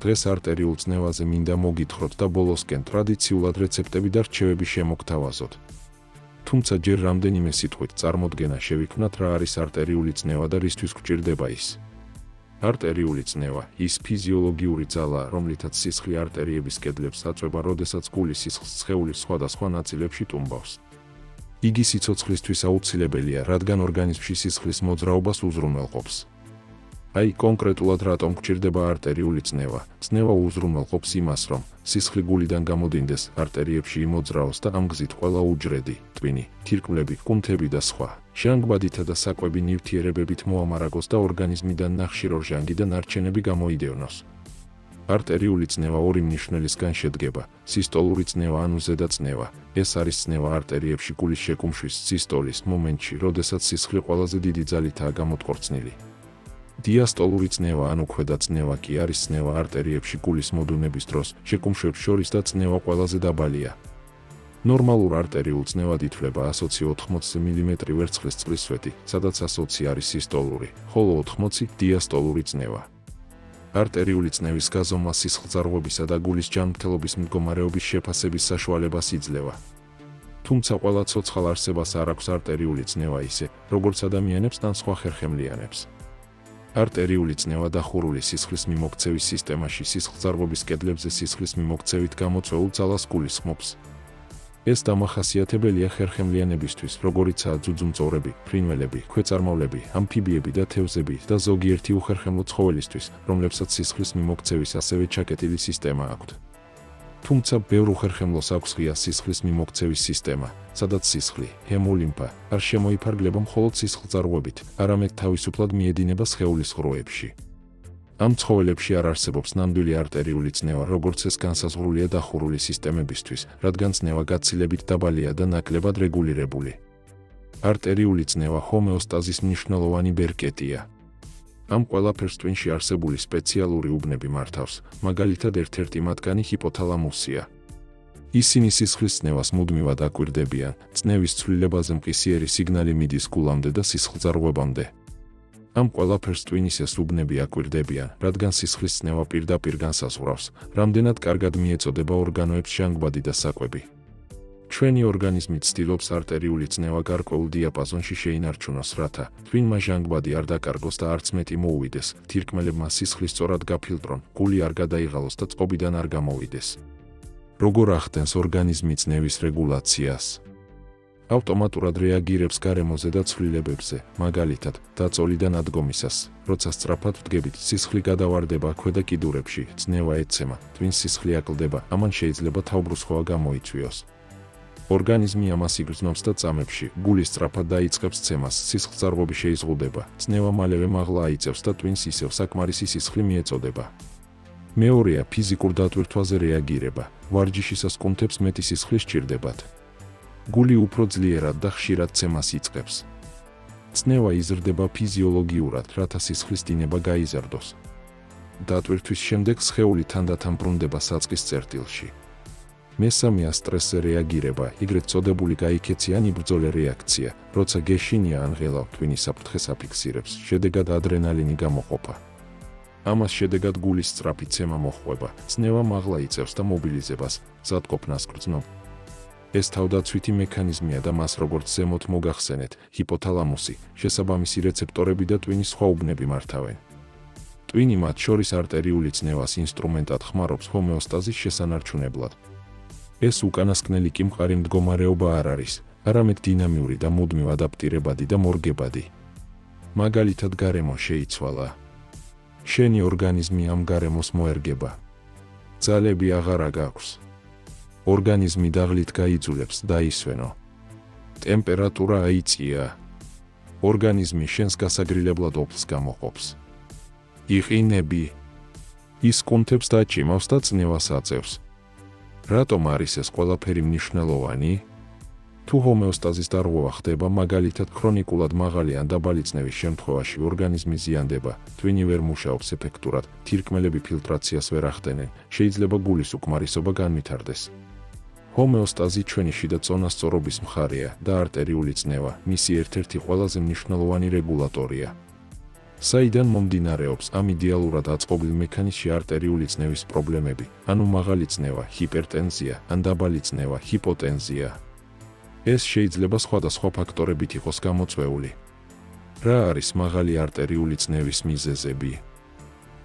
დღეს არტერიულ წნევაზე მინდა მოგითხროთ და ბოლოსკენ ტრადიციულად რეცეპტები და რჩევები შემოგთავაზოთ. თუმცა ჯერ რამდენიმე სიტყვით წარმოდგენა შევიქმნათ რა არის არტერიული წნევა და რისთვის გვჭირდება ის. არტერიული წნევა ის ფიზიოლოგიური ძალა, რომლითაც სისხლი არტერიების კედლებს აწვება, როდესაც გული სისხლს სხეულის სხვადასხვა ნაწილებში ტუმბავს. იგი სიცოცხლისთვის აუცილებელია, რადგან ორგანიზმში სისხლის მოძრაობას უზრუნველყოფს. აი კონკრეტულად რატომ გვჭირდება არტერიული წნევა? წნევა უზრუნველყოფს იმას, რომ სისხლი გულიდან გამოდინდეს, არტერიებში იმოძრაოს და ამ გზით ყველა უჯრედი, ტვინი, თირკმლები, კუნთები და სხვა ჟანგბადითა და საკვები ნივთიერებებით მოამარაგოს და ორგანიზმიდან ნახშირორჟანგი და ნარჩენები გამოიდევნოს. არტერიული წნევა ორი მნიშვნელისგან შედგება: სისტოლური წნევა ანუ ზედა წნევა. ეს არის წნევა არტერიებში გულის შეკუმშვის სისტოლის მომენტში, როდესაც სისხლი ყველაზე დიდი ძალითაა გამოტყორცნილი. დიასტოლური წნევა ანუ ქვედა წნევა კი არის წნევა არტერიებში გულის მოდუნების დროს, შეკუმშვებს შორის და წნევა ყველაზე დაბალია. ნორმალურ არტერიულ წნევად ითვლება 180 მმ ვერცხლის წყლისსვეტი, სადაც 100 არის სისტოლური, ხოლო 80 დიასტოლური წნევა. არტერიული წნევის გაზომვა სისხლძარღვებისა და გულის ჯანმრთელობის მდგომარეობის შეფასების საშუალებას იძლევა. თუმცა ყველა ცოცხალ არსებას არ აქვს არტერიული წნევა ისე, როგორც ადამიანებს და სხვა ხერხემლიანებს. არტერიული წნევა დახურული სისხლის მიმოქცევის სისტემაში სისხლძარღვების კედლებზე სისხლის მიმოქცევით გამოწვეულ ძალას გულისხმობს. ეს დამახასიათებელია ხერხემლიანებისთვის, როგორიცაა ძუძუმწოვრები, ფრინველები, ქვეწარმავლები, ამფიბიები და თევზები და ზოგიერთი უხერხემლო ცხოველისთვის, რომლებსაც სისხლის მიმოქცევის ასევე ჩაკეტილი სისტემა აქვთ. თუმცა ბევრ უხერხემლოს აქვს ღია სისხლის მიმოქცევის სისტემა, სადაც სისხლი, ჰემოლიმფა არ შემოიფარგლება მხოლოდ სისხლძარღვებით, არამედ თავისუფლად მიედინება სხეულის ღრუებში. ამ ცხოველებში არ არსებობს ნამდვილი არტერიული წნევა, როგორც ეს განსაზღვრულია დახურული სისტემებისთვის, რადგან წნევა გაცილებით დაბალია და ნაკლებად რეგულირებული. არტერიული წნევა ჰომეოსტაზის მნიშვნელოვანი ბერკეტია. ამ ყველაფერს ტვინში არსებული სპეციალური უბნები მართავს, მაგალითად ერთ-ერთი მათგანი ჰიპოთალამუსია. ისინი სისხლის წნევას მუდმივად აკვირდებიან, წნევის ცვლილებაზე მყისიერი სიგნალი მიდის გულამდე და სისხლძარღვებამდე. ამ ყველაფერს ტვინის ეს უბნები აკვირდებიან, რადგან სისხლის წნევა პირდაპირ განსაზღვრავს, რამდენად კარგად მიეწოდება ორგანოებს ჟანგბადი და საკვები. ჩვენი ორგანიზმი ცდილობს არტერიული წნევა გარკვეულ დიაპაზონში შეინარჩუნოს, რათა ტვინმა ჟანგბადი არ დაკარგოს და არც მეტი მოუვიდეს, თირკმელებმა სისხლი სწორად გაფილტრონ, გული არ გადაიღალოს და წყობიდან არ გამოვიდეს. როგორ ახდენს ორგანიზმი წნევის რეგულაციას? ავტომატურად რეაგირებს გარემოზე და ცვლილებებზე, მაგალითად, დაწოლიდან ადგომისას, როცა სწრაფად ვდგებით, სისხლი გადავარდება ქვედა კიდურებში, წნევა ეცემა, ტვინს სისხლი აკლდება, ამან შეიძლება თავბრუსხვევა გამოიწვიოს. ორგანიზმი ამას იგრძნობს და წამებში, გული სწრაფად დაიწყებს ცემას, სისხლძარღვები შეიზღუდება, წნევა მალევე მაღლა აიწევს და ტვინს ისევ საკმარისი სისხლი მიეწოდება. მეორეა ფიზიკურ დატვირთვაზე რეაგირება, ვარჯიშისას კუნთებს მეტი სისხლი სჭირდებათ. გული უფრო ძლიერად და ხშირად ცემას იწყებს. წნევა იზრდება ფიზიოლოგიურად, რათა სისხლის დინება გაიზარდოს. დატვირთვის შემდეგ სხეული თანდათან ბრუნდება საწყის წერტილში. მესამეა სტრესზე რეაგირება, ეგრეთ წოდებული გაიქეციანი ბრძოლე რეაქცია, როცა გეშინია ან ღელავ ტვინის საფრთხეს აფიქსირებს, შედეგად ადრენალინი გამოყოფა. ამას შედეგად გულის სწრაფი ცემა მოჰყვება, წნევა მაღლა იწევს და მობილიზებას, მზადყოფნას გრძნობ. ეს თავდაცვითი მექანიზმია და მას როგორც ზემოთ მოგახსენეთ, ჰიპოთალამუსი, შესაბამისი რეცეპტორები და ტვინის სხვა უბნები მართავენ. ტვინი მათ შორის არტერიული წნევას ინსტრუმენტად ხმარობს ჰომეოსტაზის შესანარჩუნებლად. ეს უკანასკნელი კი მყარი მდგომარეობა არ არის, არამედ დინამიური და მუდმივ ადაპტირებადი და მორგებადი. მაგალითად გარემო შეიცვალა. შენი ორგანიზმი ამ გარემოს მოერგება. ძალები აღარ გაქვს. ორგანიზმი დაღლით გაიძულებს და ისვენო. ტემპერატურა აიწია. ორგანიზმი შენს გასაგრილებლად ოფლს გამოყოფს. იყინები. ის კუნთებს დაჭიმავს და წნევას აწევს. რატომ არის ეს ყველაფერი მნიშვნელოვანი? თუ ჰომეოსტაზის დარღვევა ხდება, მაგალითად ქრონიკულად მაღალი ან დაბალი წნევის შემთხვევაში ორგანიზმი ზიანდება, ტვინი ვერ მუშაობს ეფექტურად, თირკმელები ფილტრაციას ვერ ახდენენ, შეიძლება გულის უკმარისობა განვითარდეს. ჰომეოსტაზი ჩვენი შიდა წონასწორობის მხარეა და არტერიული წნევა მისი ერთ-ერთი ყველაზე მნიშვნელოვანი რეგულატორია. საიდან მომდინარეობს ამ იდეალურად აწყობილ მექანიზმში არტერიული წნევის პრობლემები, ანუ მაღალი წნევა, ჰიპერტენზია, ან დაბალი წნევა, ჰიპოტენზია. ეს შეიძლება სხვადასხვა ფაქტორებით იყოს გამოწვეული. რა არის მაღალი არტერიული წნევის მიზეზები?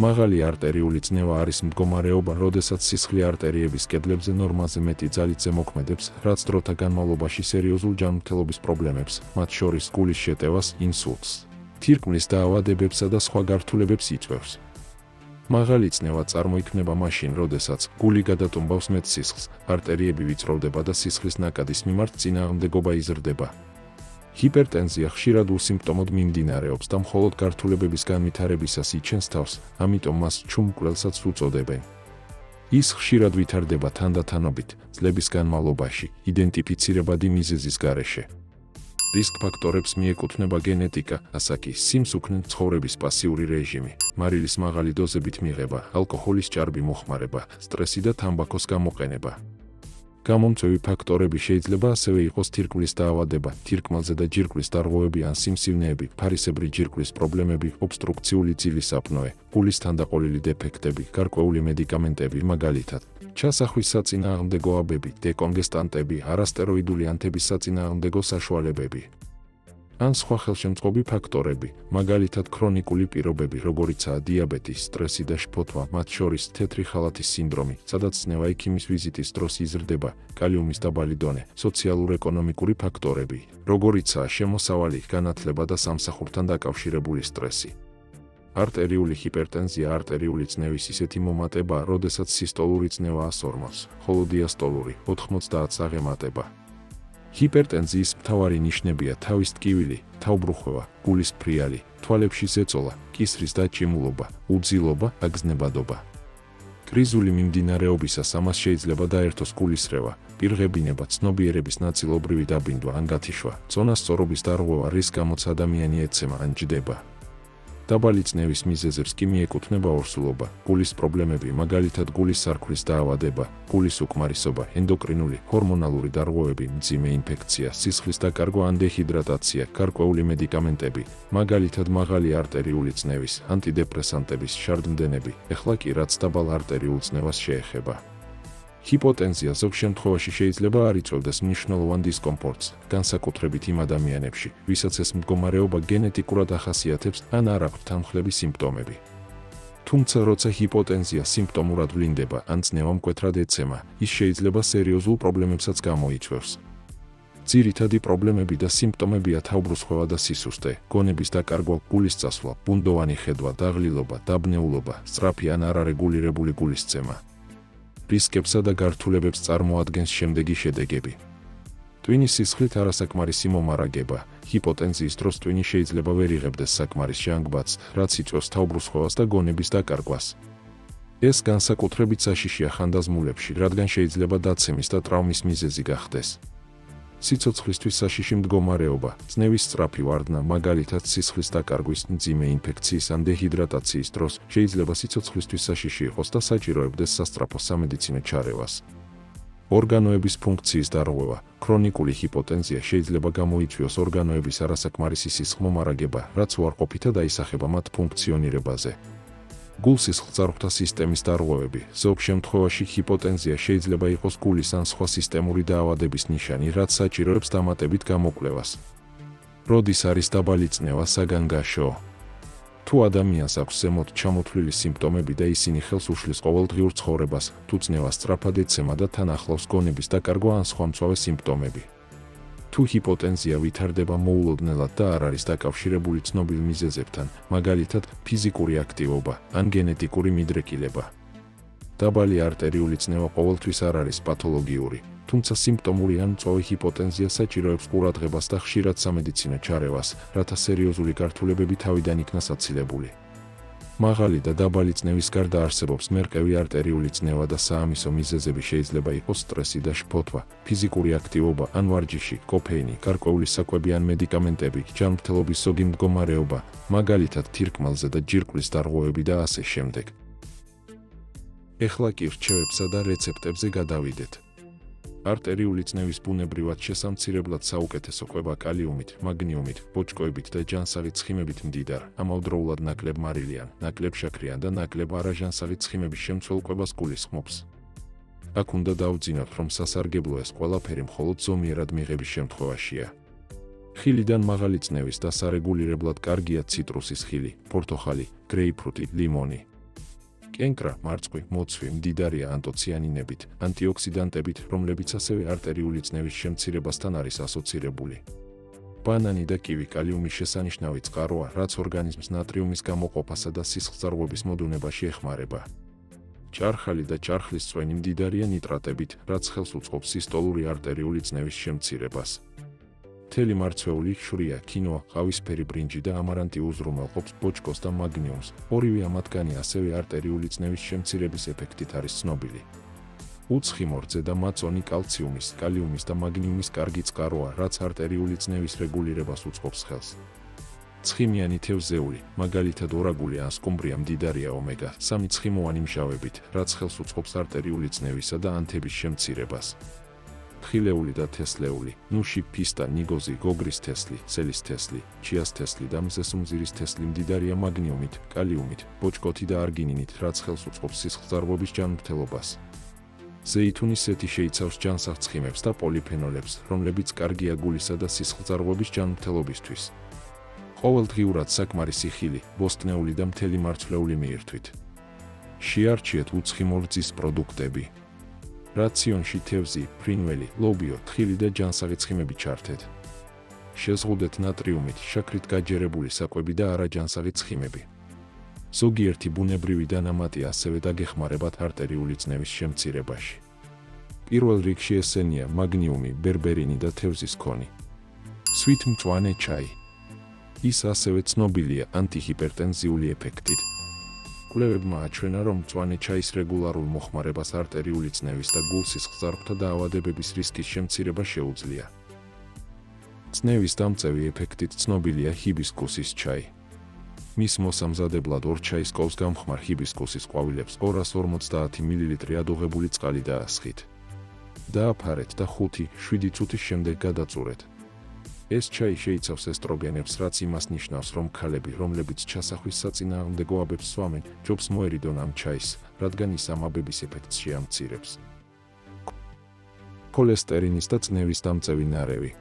მაღალი არტერიული წნევა არის მდგომარეობა, როდესაც სისხლი არტერიების კედლებზე ნორმაზე მეტი ძალით ზემოქმედებს, რაც დროთა განმავლობაში სერიოზულ ჯანმრთელობის პრობლემებს, მათ შორის გულის შეტევას, ინსულტს, თირკმლის დაავადებებსა და სხვა გართულებებს იწვევს. მაღალი წნევა წარმოიქმნება მაშინ, როდესაც გული გადატუმბავს მეტ სისხლს, არტერიები ვიწროვდება და სისხლის ნაკადის მიმართ წინააღმდეგობა იზრდება. ჰიპერტენზია ხშირად უსიმპტომოდ მიმდინარეობს და მხოლოდ გართულებების განვითარებისას იჩენს თავს, ამიტომ მას ჩუმკვლელსაც უწოდებენ. ის ხშირად ვითარდება თანდათანობით, წლების განმავლობაში, იდენტიფიცირებადი მიზეზის გარეშე. რისკ ფაქტორებს მიეკუთვნება გენეტიკა, ასაკი, სიმსუქნე, ცხოვრების პასიური რეჟიმი, მარილის მაღალი დოზებით მიღება, ალკოჰოლის ჭარბი მოხმარება, სტრესი და თამბაქოს გამოყენება. გამომწვევი ფაქტორები შეიძლება ასევე იყოს თირკმლის დაავადება, თირკმელზე და ჯირკვლის დარღვევები ან სიმსივნეები, ფარისებრი ჯირკვლის პრობლემები, ობსტრუქციული ძილის აპნოე, გულის თანდაყოლილი დეფექტები, გარკვეული მედიკამენტები, მაგალითად, ჩასახვის საწინააღმდეგო აბები, დეკონგესტანტები, არასტეროიდული ანთების საწინააღმდეგო საშუალებები. ან სხვა ხელშემწყობი ფაქტორები, მაგალითად ქრონიკული პირობები, როგორიცაა დიაბეტი, სტრესი და შფოთვა, მათ შორის თეთრი ხალათის სინდრომი, სადაც წნევა ექიმის ვიზიტის დროს იზრდება, კალიუმის დაბალი დონე, სოციალურ-ეკონომიკური ფაქტორები, როგორიცაა შემოსავალი, განათლება და სამსახურთან დაკავშირებული სტრესი. არტერიული ჰიპერტენზია არტერიული წნევის ისეთი მომატებაა, როდესაც სისტოლური წნევა 140, ხოლო დიასტოლური 90 აღემატება. ჰიპერტენზიის მთავარი ნიშნებია თავის ტკივილი, თავბრუხვევა, გულის ფრიალი, თვალებში ზეწოლა, კისრის დაჭიმულობა, უძილობა, აგზნებადობა. კრიზული მიმდინარეობისას ამას შეიძლება დაერთოს გულისრევა, პირღებინება, ცნობიერების ნაწილობრივი დაბინდვა ან გათიშვა, წონასწორობის დარღვევა, რის გამოც ადამიანი ეცემა ან ჯდება. დაბალი წნევის მიზეზებს კი მიეკუთვნება ორსულობა, გულის პრობლემები, მაგალითად გულის სარქლის დაავადება, გულის უკმარისობა, ენდოკრინული, ჰორმონალური დარღვევები, მძიმე ინფექცია, სისხლის დაკარგვა ან დეჰიდრატაცია, გარკვეული მედიკამენტები, მაგალითად მაღალი არტერიული წნევის, ანტიდეპრესანტების, შარდმდენები, ეხლა კი რაც დაბალ არტერიულ წნევას შეეხება. ჰიპოტენზია ზოგ შემთხვევაში შეიძლება არ იწვევდეს მნიშვნელოვან დისკომფორტს, განსაკუთრებით იმ ადამიანებში, ვისაც ეს მდგომარეობა გენეტიკურად ახასიათებს ან არ აქვთ თანხლები სიმპტომები. თუმცა როცა ჰიპოტენზია სიმპტომურად ვლინდება ან წნევა მკვეთრად ეცემა, ის შეიძლება სერიოზულ პრობლემებსაც გამოიწვევს. ძირითადი პრობლემები და სიმპტომებია თავბრუსხვევა და სისუსტე, გონების დაკარგვა, გულის წასვლა, ბუნდოვანი ხედვა, დაღლილობა, დაბნეულობა, სწრაფი ან არარეგულირებული გულისცემა. რისკებსა და გართულებებს წარმოადგენს შემდეგი შედეგები. ტვინის სისხლით არასაკმარისი მომარაგება, ჰიპოტენზიის დროს ტვინი შეიძლება ვერ იღებდეს საკმარის ჟანგბადს, რაც იწვევს თავბრუსხვევას და გონების დაკარგვას. ეს განსაკუთრებით საშიშია ხანდაზმულებში, რადგან შეიძლება დაცემის და ტრავმის მიზეზი გახდეს. სიცოცხლისთვის საშიში მდგომარეობა, წნევის სწრაფი ვარდნა, მაგალითად სისხლის დაკარგვის, მძიმე ინფექციის ან დეჰიდრატაციის დროს შეიძლება სიცოცხლისთვის საშიში იყოს და საჭიროებდეს სასწრაფო სამედიცინო ჩარევას. ორგანოების ფუნქციის დარღვევა, ქრონიკული ჰიპოტენზია შეიძლება გამოიწვიოს ორგანოების არასაკმარისი სისხლმომარაგება, რაც უარყოფითად აისახება მათ ფუნქციონირებაზე. გულ-სისხლძარღვთა სისტემის დარღვევები, ზოგ შემთხვევაში ჰიპოტენზია შეიძლება იყოს გულის ან სხვა სისტემური დაავადების ნიშანი, რაც საჭიროებს დამატებით გამოკვლევას. როდის არის დაბალი წნევა საგანგაშო? თუ ადამიანს აქვს ზემოთ ჩამოთვლილი სიმპტომები და ისინი ხელს უშლის ყოველდღიურ ცხოვრებას, თუ წნევა სწრაფად ეცემა და თან ახლავს გონების დაკარგვა ან სხვა მწვავე სიმპტომები. თუ ჰიპოტენზია ვითარდება მოულოდნელად და არ არის დაკავშირებული ცნობილ მიზეზებთან, მაგალითად, ფიზიკური აქტივობა ან გენეტიკური მიდრეკილება. დაბალი არტერიული წნევა ყოველთვის არ არის პათოლოგიური, თუმცა სიმპტომური ან მწვავე ჰიპოტენზია საჭიროებს ყურადღებას და ხშირად სამედიცინო ჩარევას, რათა სერიოზული გართულებები თავიდან იქნას აცილებული. მაღალი და დაბალი წნევის გარდა არსებობს მერყევი არტერიული წნევა და საამისო მიზეზები შეიძლება იყოს სტრესი და შფოთვა, ფიზიკური აქტივობა ან ვარჯიში, კოფეინი, გარკვეული საკვები ან მედიკამენტები, ჯანმრთელობის ზოგი მდგომარეობა, მაგალითად თირკმელზე და ჯირკვლის დარღვევები და ასე შემდეგ. ეხლა კი რჩევებსა და რეცეპტებზე გადავიდეთ. არტერიული წნევის ბუნებრივად შესამცირებლად საუკეთესო კვება კალიუმით, მაგნიუმით, ბოჭკოებით და ჯანსაღი ცხიმებით მდიდარ, ამავდროულად ნაკლებ მარილიან, ნაკლებ შაქრიან და ნაკლებ არაჟანსაღი ცხიმების შემცველ კვებას გულისხმობს. აქ უნდა დავძინოთ, რომ სასარგებლო ეს ყველაფერი მხოლოდ ზომიერად მიღების შემთხვევაშია. ხილიდან მაღალი წნევის და სარეგულირებლად კარგია ციტრუსის ხილი, პორტოხალი, გრეიპფრუტი, ლიმონი. კენკრა, მარწყვი, მოცვი მდიდარია ანტოციანინებით, ანტიოქსიდანტებით, რომლებიც ასევე არტერიული წნევის შემცირებასთან არის ასოცირებული. ბანანი და კივი კალიუმის შესანიშნავი წყაროა, რაც ორგანიზმს ნატრიუმის გამოყოფასა და სისხლძარღვების მოდუნებაში ეხმარება. ჭარხალი და ჭარხლის წვენი მდიდარია ნიტრატებით, რაც ხელს უწყობს სისტოლური არტერიული წნევის შემცირებას. მთელი მარცვეული, შვრია, კინოა, ყავისფერი ბრინჯი და ამარანტი უზრუნველყოფს ბოჭკოს და მაგნიუმს. ორივე ამათგანი ასევე არტერიული წნევის შემცირების ეფექტით არის ცნობილი. უცხიმორძე და მაწონი კალციუმის, კალიუმის და მაგნიუმის კარგი წყაროა, რაც არტერიული წნევის რეგულირებას უწყობს ხელს. ცხიმიანი თევზეული, მაგალითად ორაგული ან სკუმბრია მდიდარია ომეგა-3 ცხიმოვანი მჟავებით, რაც ხელს უწყობს არტერიული წნევისა და ანთების შემცირებას. ხილეული და თესლეული, ნუში, ფისტა, ნიგოზი, გოგრის თესლი, სელის თესლი, ჩიას თესლი და მზესუმზირის თესლი მდიდარია მაგნიუმით, კალიუმით, ბოჭკოთი და არგინინით, რაც ხელს უწყობს სისხლძარღვების ჯანმრთელობას. ზეითუნის ზეთი შეიცავს ჯანსაღ ცხიმებს და პოლიფენოლებს, რომლებიც კარგია გულისა და სისხლძარღვების ჯანმრთელობისთვის. ყოველდღიურად საკმარისი ხილი, ბოსტნეული და მთელი მარცვლეული მიირთვით. შეარჩიეთ უცხიმორძის პროდუქტები. რაციონში თევზი, ფრინველი, ლობიო, თხილი და ჯანსაღი ცხიმები ჩართეთ. შეზღუდეთ ნატრიუმით, შაქრით გაჯერებული საკვები და არაჯანსაღი ცხიმები. ზოგიერთი ბუნებრივი დანამატი ასევე დაგეხმარებათ არტერიული წნევის შემცირებაში. პირველ რიგში ესენია მაგნიუმი, ბერბერინი და თევზის ქონი. სვიტმწვანე ჩაი. ის ასევე ცნობილია ანტიჰიპერტენზიული ეფექტით. კვლევებმა აჩვენა, რომ მწვანე ჩაის რეგულარულ მოხმარებას არტერიული წნევის და გულ-სისხლძარღვთა დაავადებების რისკის შემცირება შეუძლია. წნევის დამწევი ეფექტით ცნობილია ჰიბისკუსის ჩაი. მის მოსამზადებლად 2 ჩაის კვავს გამხმარ ჰიბისკუსის ყვავილებს 250 მლ ადუღებული წყალი დაასხით. დააფარეთ და 5-7 წუთის შემდეგ გადაწურეთ. ეს ჩაი შეიცავს ესტროგენებს, რაც იმას ნიშნავს, რომ ქალები, რომლებიც ჩასახვის საწინააღმდეგო აბებს სვამენ, ჯობს მოერიდონ ამ ჩაის, რადგან ის ამ აბების ეფექტს შეამცირებს. ქოლესტერინის და წნევის დამწევი ნარევი.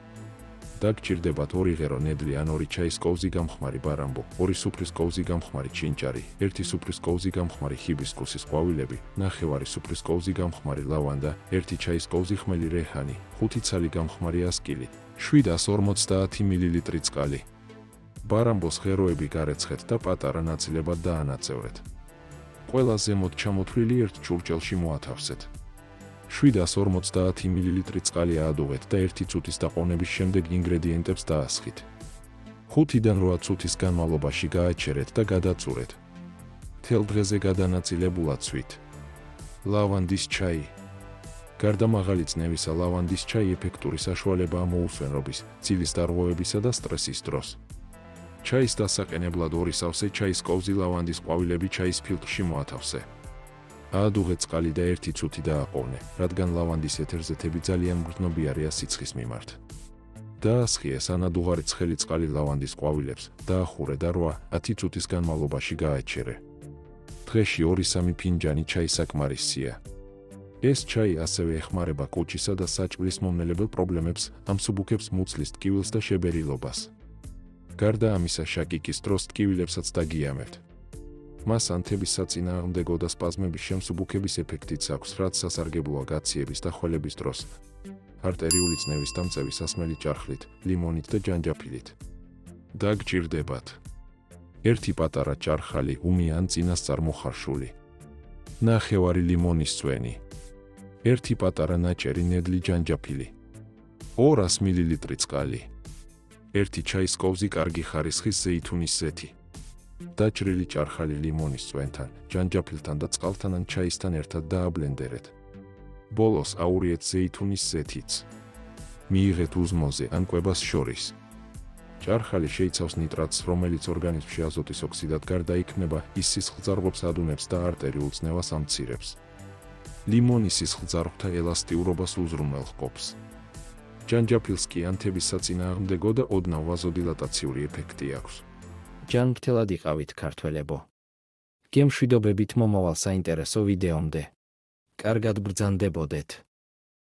დაგჭირდებათ 2 ღერო ნედლი ან 2 ჩაის კოვზი გამხმარი ბარამბო, 2 სუფრის კოვზი გამხმარი ჩინჭარი, 1 სუფრის კოვზი გამხმარი ჰიბისკუსის ყვავილები, 9 სუფრის კოვზი გამხმარი ლავანდა, 1 ჩაის კოვზი ხმელი რეჰანი, 5 ცალი გამხმარი ასკილი, 750 მლ წყალი. ბარამბოს ღეროები გარეცხეთ და პატარა ნაწილებად დაანაწევრეთ. ყველა ზემოთ ჩამოთვლილი ერთ ჭურჭელში მოათავსეთ. 750 მლ წყალი აადუღეთ და 1 წუთის დაყოვნების შემდეგ ინგრედიენტებს დაასხით. 5-დან 8 წუთის განმავლობაში გააჩერეთ და გადაწურეთ. თელ დღეზე გადანაწილებულად ცვით. ლავანდის ჩაი. გარდა მაღალი წნევისა, ლავანდის ჩაი ეფექტური საშუალებაა მოუსვენრობის, ცილის დარღვევებისა და სტრესის დროს. ჩაის დასაყენებლად 2 სავსე ჩაის კოვზი ლავანდის ყვავილები ჩაის ფილტრში მოათავსე. აადუღე წყალი და 1 წუთი დააყოვნე, რადგან ლავანდის ეთერზეთები ძალიან მგრძნობიარეა სიცხის მიმართ. დაასხიე სანადუღარი ცხელი წყალი ლავანდის ყვავილებს, დაახურე და 8-10 წუთის განმავლობაში გააჩერე. დღეში 2-3 ფინჯანი ჩაი საკმარისია. ეს ჩაი ასევე ეხმარება კუჭისა და საჭმლის მომნელებელ პრობლემებს, ამსუბუქებს მუცლის ტკივილს და შებერილობას. გარდა ამისა, შაკიკის დროს ტკივილებსაც დაგიამებთ. მას ანთების საწინააღმდეგო და სპაზმების შემსუბუქების ეფექტიც აქვს, რაც სასარგებლოა გაციების და ხველების დროს. არტერიული წნევის დამწევი სასმელი ჭარხლით, ლიმონით და ჯანჯაფილით. დაგჭირდებათ 1 პატარა ჭარხალი, უმი ან წინასწარ მოხარშული. 9 ლიმონის წვენი. 1 პატარა ნაჭერი ნედლი ჯანჯაფილი. 200 მლ წყალი. 1 ჩაის კოვზი კარგი ხარისხის ზეითუნის ზეთი. დაჭრილი ჭარხალი ლიმონის წვენთან, ჯანჯაფილთან და წყალთან ან ჩაისთან ერთად დააბლენდერეთ. ბოლოს აურიეთ ზეითუნის ზეთიც. მიიღეთ უზმოზე ან კვებას შორის. ჭარხალი შეიცავს ნიტრატს, რომელიც ორგანიზმში აზოტის ოქსიდად გარდაიქმნება, ის სისხლძარღვებს ადუნებს და არტერიულ წნევას ამცირებს. ლიმონი სისხლძარღვთა ელასტიურობას უზრუნველყოფს. ჯანჯაფილს კი ანთების საწინააღმდეგო და ოდნავ ვაზოდილატაციური ეფექტი აქვს. ჯანმრთელად იყავით ქართველებო. გემშვიდობებით მომავალ საინტერესო ვიდეომდე. კარგად ბრძანდებოდეთ.